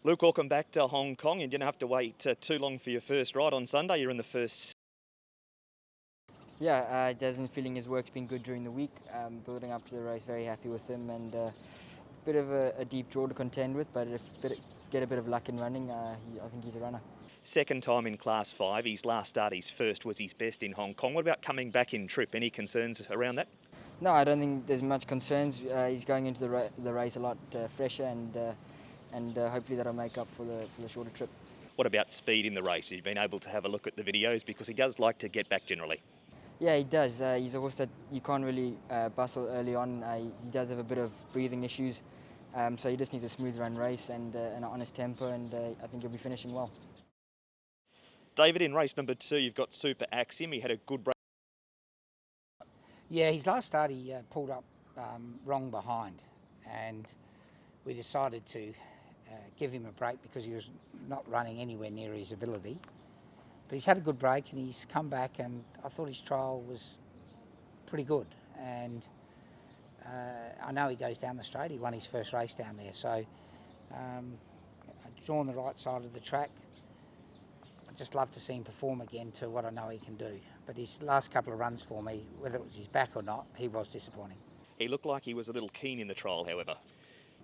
Luke, welcome back to Hong Kong. You didn't have to wait too long for your first ride on Sunday. You're in the first. Yeah, Desmond feeling his work's been good during the week. Building up to the race, very happy with him, and bit of a deep draw to contend with, but if get a bit of luck in running, I think he's a runner. Second time in Class 5. His last start, his first, was his best in Hong Kong. What about coming back in trip? Any concerns around that? No, I don't think there's much concerns. He's going into the race a lot fresher, and hopefully that'll make up for the shorter trip. What about speed in the race? You've been able to have a look at the videos because he does like to get back generally. Yeah, he does. He's a horse that you can't really bustle early on. He does have a bit of breathing issues, so he just needs a smooth run race and an honest tempo, and I think he'll be finishing well. David, in race number 2, you've got Super Axiom. He had a good break. Yeah, his last start he pulled up wrong behind, and we decided to give him a break because he was not running anywhere near his ability. But he's had a good break and he's come back, and I thought his trial was pretty good. And I know he goes down the straight. He won his first race down there, so drawn the right side of the track. I'd just love to see him perform again to what I know he can do. But his last couple of runs for me, whether it was his back or not, he was disappointing. He looked like he was a little keen in the trial, however.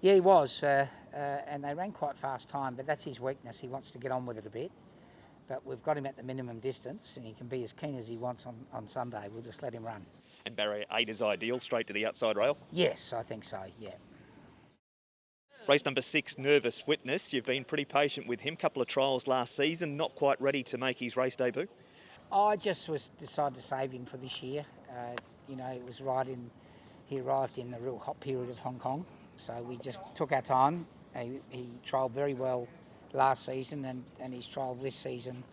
Yeah, he was, and they ran quite fast time, but that's his weakness. He wants to get on with it a bit. But we've got him at the minimum distance, and he can be as keen as he wants on Sunday. We'll just let him run. And barrier 8 is ideal, straight to the outside rail? Yes, I think so, yeah. Race number 6, Nervous Witness. You've been pretty patient with him. Couple of trials last season, not quite ready to make his race debut? I just decided to save him for this year. You know, it was he arrived in the real hot period of Hong Kong, so we just took our time. He trialled very well last season, and his trial this season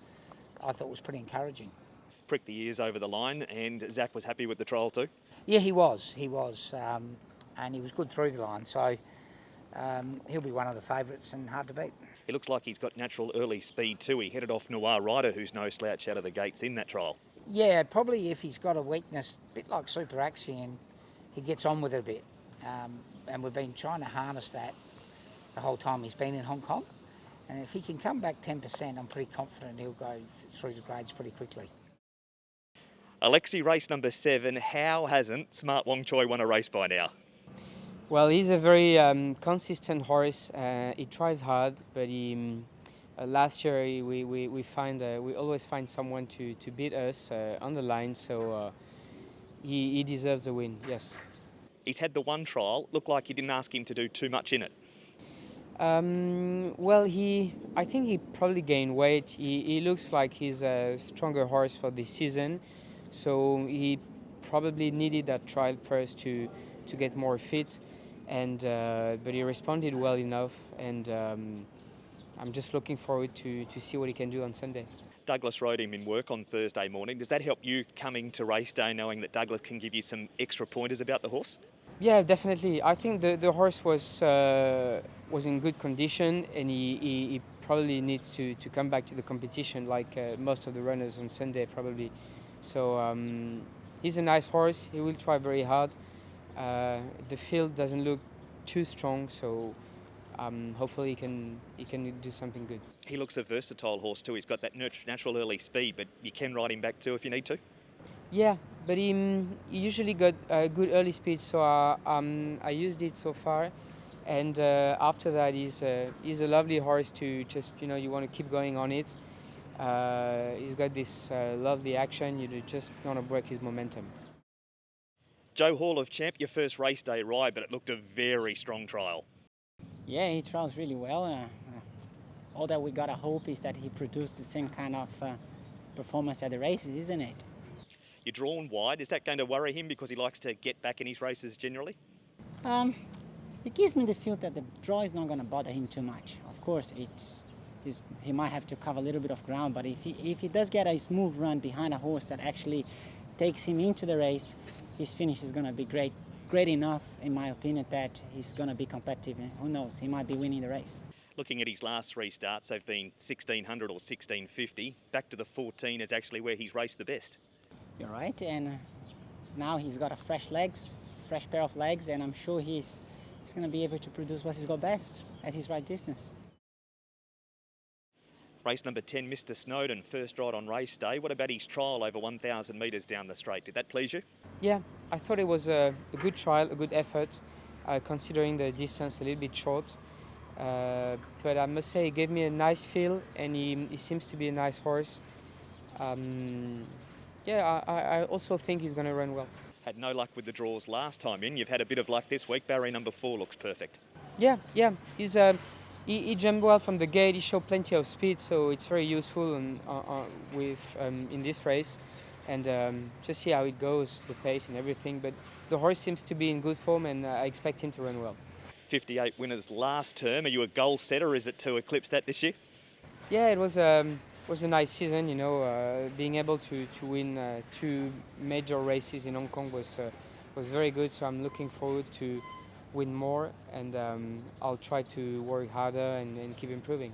I thought was pretty encouraging. Pricked the ears over the line, and Zach was happy with the trial too? Yeah, he was, and he was good through the line, so he'll be one of the favourites and hard to beat. It looks like he's got natural early speed too. He headed off Noir Rider, who's no slouch out of the gates in that trial. Yeah, probably if he's got a weakness, a bit like Super Axiom, he gets on with it a bit. And we've been trying to harness that the whole time he's been in Hong Kong. And if he can come back 10%, I'm pretty confident he'll go through the grades pretty quickly. Alexis, race number 7. How hasn't Smart Wong Choi won a race by now? Well, he's a very consistent horse. He tries hard, but last year we always find someone to beat us on the line, so he deserves a win. Yes. He's had the one trial. Looked like you didn't ask him to do too much in it. Well, I think he probably gained weight. He looks like he's a stronger horse for this season, so he probably needed that trial first to get more fit. And but he responded well enough, and I'm just looking forward to see what he can do on Sunday. Douglas rode him in work on Thursday morning. Does that help you coming to race day, knowing that Douglas can give you some extra pointers about the horse? Yeah, definitely. I think the horse was in good condition, and he probably needs to come back to the competition like most of the runners on Sunday probably. So he's a nice horse. He will try very hard. The field doesn't look too strong, so hopefully he can do something good. He looks a versatile horse too. He's got that natural early speed, but you can ride him back too if you need to. Yeah, but he usually got good early speed, so I used it so far. And after that, he's a lovely horse to just, you want to keep going on it. He's got this lovely action. You just want to break his momentum. Joe, Hall of Champ, your first race day ride, but it looked a very strong trial. Yeah, he trials really well. All that we gotta hope is that he produced the same kind of performance at the races, isn't it? You're drawn wide. Is that going to worry him because he likes to get back in his races generally? It gives me the feel that the draw is not going to bother him too much. Of course, he might have to cover a little bit of ground, but if he does get a smooth run behind a horse that actually takes him into the race, his finish is going to be great enough, in my opinion, that he's going to be competitive. And who knows, he might be winning the race. Looking at his last 3 starts, they've been 1600 or 1650. Back to the 14 is actually where he's raced the best. You're right, and now he's got a fresh pair of legs, and I'm sure he's going to be able to produce what he's got best at his right distance. Race number 10, Mr. Snowden, first ride on race day. What about his trial over 1,000 metres down the straight? Did that please you? Yeah, I thought it was a good trial, a good effort, considering the distance a little bit short. But I must say, he gave me a nice feel, and he seems to be a nice horse. Yeah, I also think he's going to run well. Had no luck with the draws last time in. You've had a bit of luck this week. Barrier number 4 looks perfect. Yeah, he jumped well from the gate. He showed plenty of speed, so it's very useful in this race. And just see how it goes, the pace and everything. But the horse seems to be in good form, and I expect him to run well. 58 winners last term. Are you a goal setter, or is it to eclipse that this year? Yeah, it was a nice season. You know, being able to win 2 major races in Hong Kong was very good. So I'm looking forward to win more, and I'll try to work harder and keep improving.